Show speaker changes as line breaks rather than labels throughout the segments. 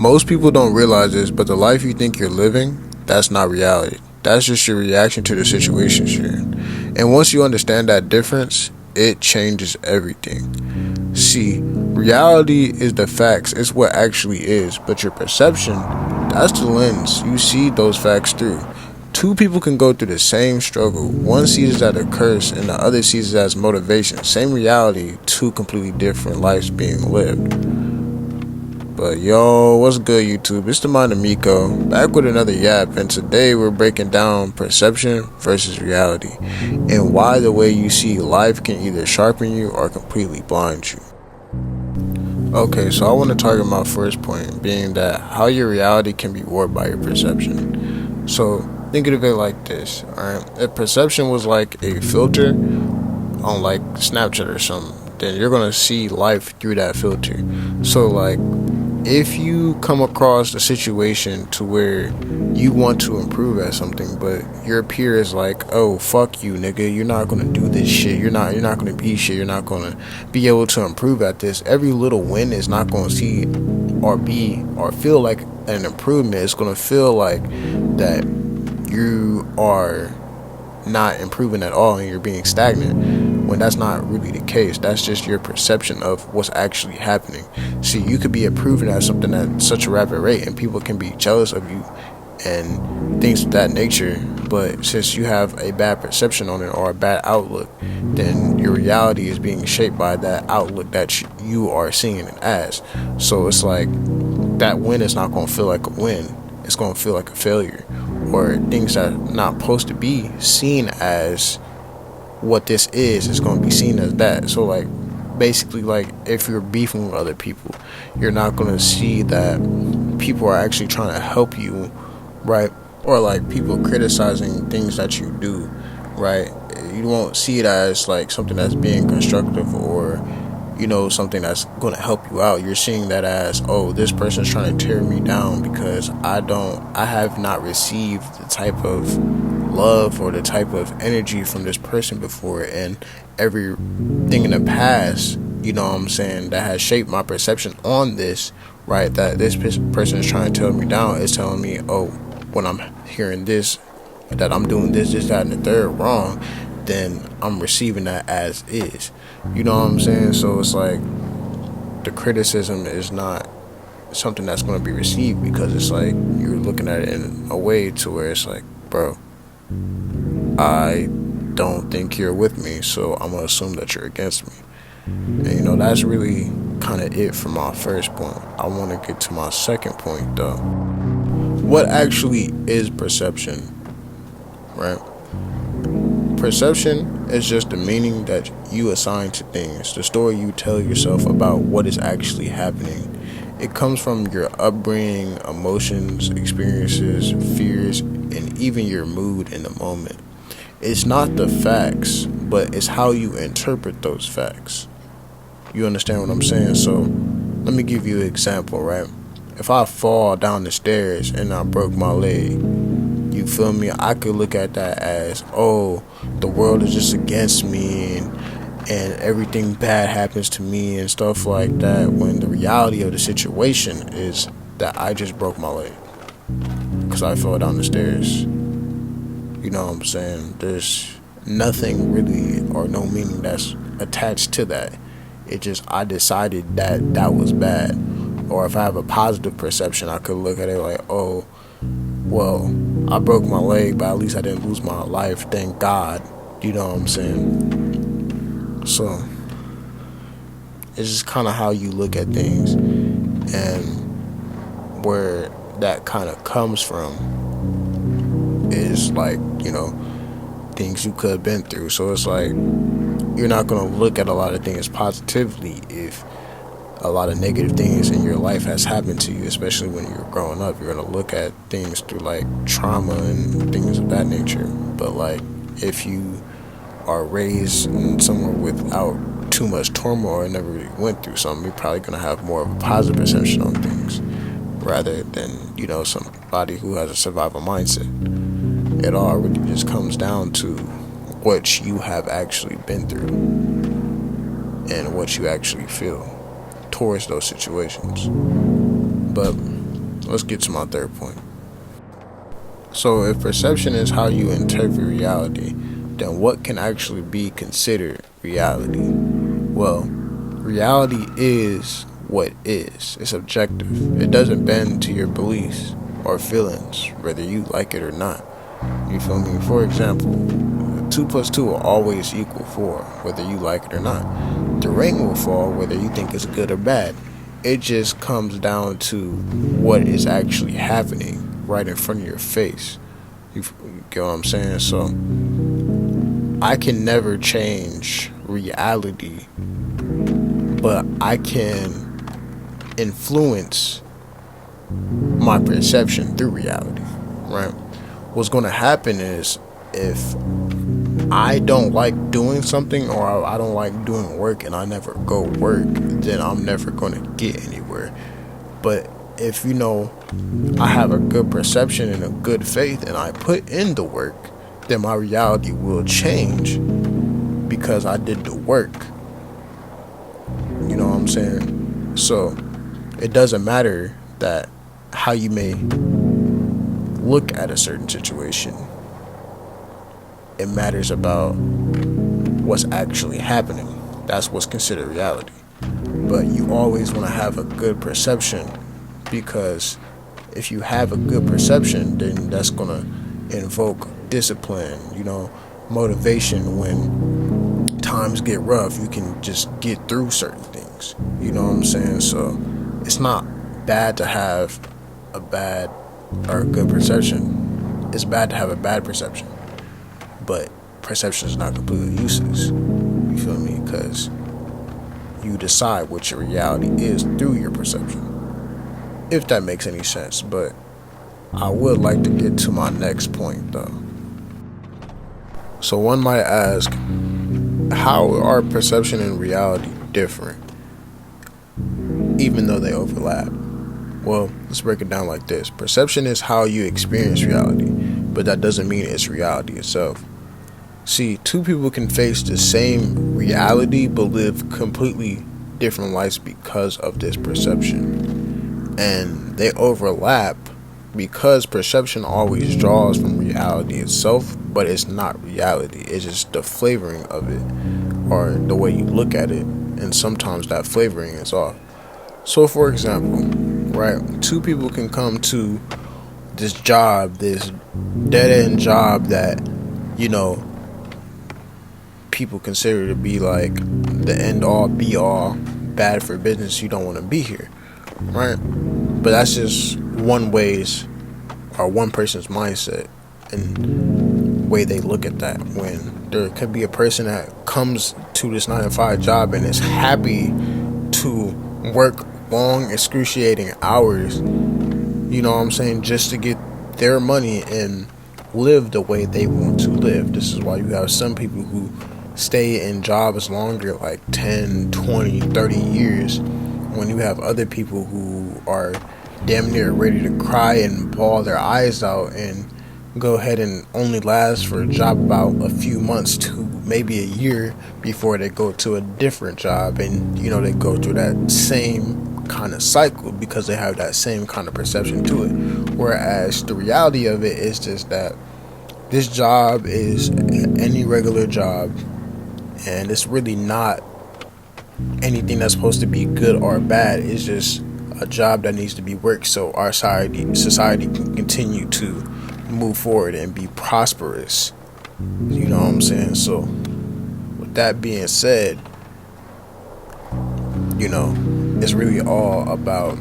Most people don't realize this, but the life you think you're living, that's not reality. That's just your reaction to the situations you're in. And once you understand that difference, it changes everything. See, reality is the facts, it's what actually is, but your perception, that's the lens you see those facts through. Two people can go through the same struggle. One sees it as a curse and the other sees it as motivation. Same reality, two completely different lives being lived. But yo, what's good, YouTube? It's the mind of Miko, back with another yap, and today we're breaking down perception versus reality, and why the way you see life can either sharpen you or completely blind you. Okay, so I want to target my first point, being that how your reality can be warped by your perception. So think of it like this, alright? If perception was like a filter on like Snapchat or something, then you're gonna see life through that filter. So like, if you come across a situation to where you want to improve at something, but your peer is like, "Oh, fuck you, nigga, you're not gonna do this shit. You're not gonna be shit. You're not gonna be able to improve at this." Every little win is not gonna see or be or feel like an improvement. It's gonna feel like that you are not improving at all and you're being stagnant, when that's not really the case. That's just your perception of what's actually happening. See, you could be improving at something at such a rapid rate and people can be jealous of you and things of that nature, but since you have a bad perception on it or a bad outlook, then your reality is being shaped by that outlook that you are seeing it as. So it's like that win is not going to feel like a win, it's going to feel like a failure, or things that are not supposed to be seen as what this is going to be seen as that. So like, basically, like, if you're beefing with other people, you're not going to see that people are actually trying to help you, right? Or like people criticizing things that you do, right? You won't see it as like something that's being constructive or, you know, something that's going to help you out. You're seeing that as, oh, this person's trying to tear me down because I have not received the type of love or the type of energy from this person before, and everything in the past, you know what I'm saying, that has shaped my perception on this, right? That this person is trying to tear me down is telling me, oh, when I'm hearing this, that I'm doing this, that, and the third wrong, then I'm receiving that as is. You know what I'm saying? So it's like the criticism is not something that's going to be received, because it's like you're looking at it in a way to where it's like, bro, I don't think you're with me, so I'm going to assume that you're against me. And you know, that's really kind of it for my first point. I want to get to my second point though. What actually is perception, right? Perception is just the meaning that you assign to things, the story you tell yourself about what is actually happening. It comes from your upbringing, emotions, experiences, fears, and even your mood in the moment. It's not the facts, but it's how you interpret those facts. You understand what I'm saying? So let me give you an example, right? If I fall down the stairs and I broke my leg, you feel me? I could look at that as, oh, the world is just against me and everything bad happens to me and stuff like that, when the reality of the situation is that I just broke my leg because I fell down the stairs. You know what I'm saying? There's nothing really or no meaning that's attached to that. It just, I decided that that was bad. Or if I have a positive perception, I could look at it like, oh, well, I broke my leg, but at least I didn't lose my life, thank God. You know what I'm saying? So it's just kind of how you look at things, and where that kind of comes from is like, you know, things you could have been through. So it's like, you're not going to look at a lot of things positively if a lot of negative things in your life has happened to you, especially when you're growing up. You're going to look at things through like trauma and things of that nature. But like, if you are raised somewhere without too much turmoil and never really went through something, you're probably going to have more of a positive perception on things, rather than, you know, somebody who has a survival mindset. It all really just comes down to what you have actually been through and what you actually feel towards those situations. But let's get to my third point. So if perception is how you interpret reality, then what can actually be considered reality? Well, reality is what is. It's objective. It doesn't bend to your beliefs or feelings, whether you like it or not. You feel me? For example, 2 plus 2 will always equal 4, whether you like it or not. The rain will fall, whether you think it's good or bad. It just comes down to what is actually happening right in front of your face. You get what I'm saying? So I can never change reality, but I can influence my perception through reality, right? What's going to happen is, if I don't like doing something, or I don't like doing work, and I never go work, then I'm never going to get anywhere. But if I have a good perception and a good faith, and I put in the work, then my reality will change because I did the work. You know what I'm saying? So it doesn't matter that how you may look at a certain situation. It matters about what's actually happening. That's what's considered reality. But you always want to have a good perception, because if you have a good perception, then that's going to invoke discipline, motivation. When times get rough, you can just get through certain things. You know what I'm saying? So it's not bad to have a bad or a good perception. It's bad to have a bad perception. But perception is not completely useless. You feel me? Because you decide what your reality is through your perception. If that makes any sense. But I would like to get to my next point, though. So one might ask, how are perception and reality different, even though they overlap? Well, let's break it down like this. Perception is how you experience reality, but that doesn't mean it's reality itself. See, 2 people can face the same reality but live completely different lives because of this perception. And they overlap because perception always draws from reality itself, but it's not reality. It's just the flavoring of it, or the way you look at it, and sometimes that flavoring is off. So for example, right, 2 people can come to this job, this dead-end job that, people consider to be like the end-all, be-all, bad for business. You don't want to be here, right? But that's just one person's mindset and way they look at that. When there could be a person that comes to this 9-to-5 job and is happy to work long, excruciating hours, just to get their money and live the way they want to live. This is why you have some people who stay in jobs longer, like 10, 20, 30 years, when you have other people who are damn near ready to cry and bawl their eyes out and go ahead and only last for a job about a few months to maybe a year before they go to a different job. And they go through that same kind of cycle because they have that same kind of perception to it. Whereas the reality of it is just that this job is any regular job, and it's really not anything that's supposed to be good or bad. It's just a job that needs to be worked so our society can continue to move forward and be prosperous. You know what I'm saying? So with that being said, it's really all about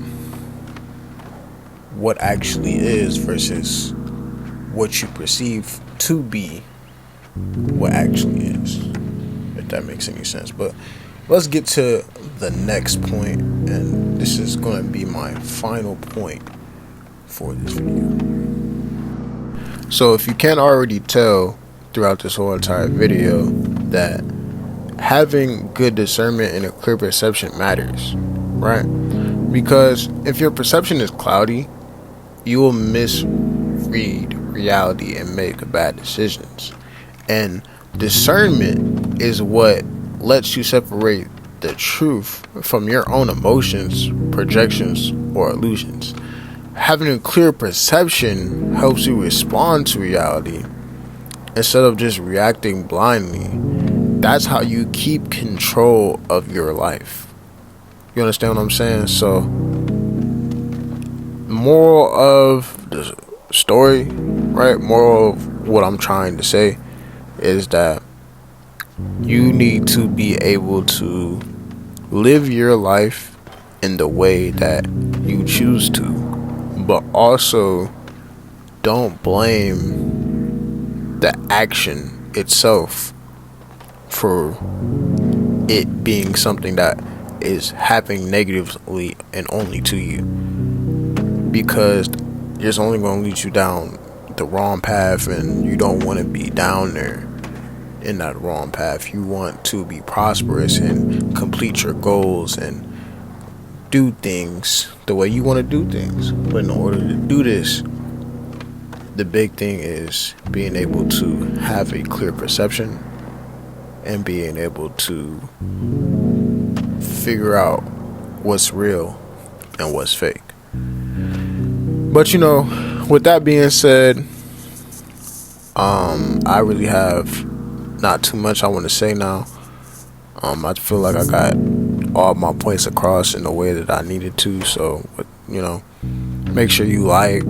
what actually is versus what you perceive to be what actually is, if that makes any sense. But let's get to the next point, and this is going to be my final point for this video. So if you can't already tell throughout this whole entire video that having good discernment and a clear perception matters, right? Because if your perception is cloudy, you will misread reality and make bad decisions. And discernment is what lets you separate the truth from your own emotions, projections, or illusions. having a clear perception helps you respond to reality instead of just reacting blindly. That's how you keep control of your life. You understand what I'm saying? So, moral of the story, right? Moral of what I'm trying to say is that you need to be able to live your life in the way that you choose to, but also don't blame the action itself for it being something that is happening negatively and only to you, because it's only going to lead you down the wrong path, and you don't want to be down there in that wrong path. You want to be prosperous and complete your goals and do things the way you want to do things. But in order to do this, the big thing is being able to have a clear perception and being able to figure out what's real and what's fake. But with that being said, I really have not too much I want to say now. I feel like I got all my points across in the way that I needed to. So, make sure you like,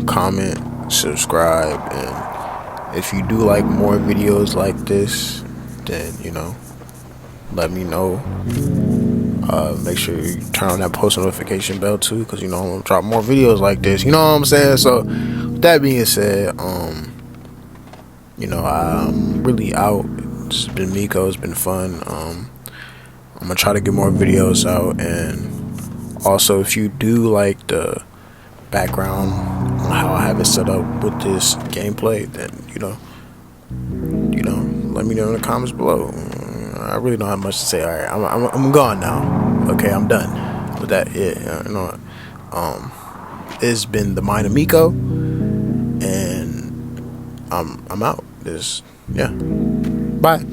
comment, subscribe, and if you do like more videos like this, then let me know. Make sure you turn on that post notification bell too, because I'm gonna drop more videos like this. You know what I'm saying? So, with that being said, I'm really out. It's been Miko. It's been fun. I'm gonna try to get more videos out, and also if you do like the background on how I have it set up with this gameplay, then let me know in the comments below. I really don't have much to say. All right, I'm gone now. Okay, I'm done with that. Yeah, it's been the Mind of Miko, and I'm out. Bye.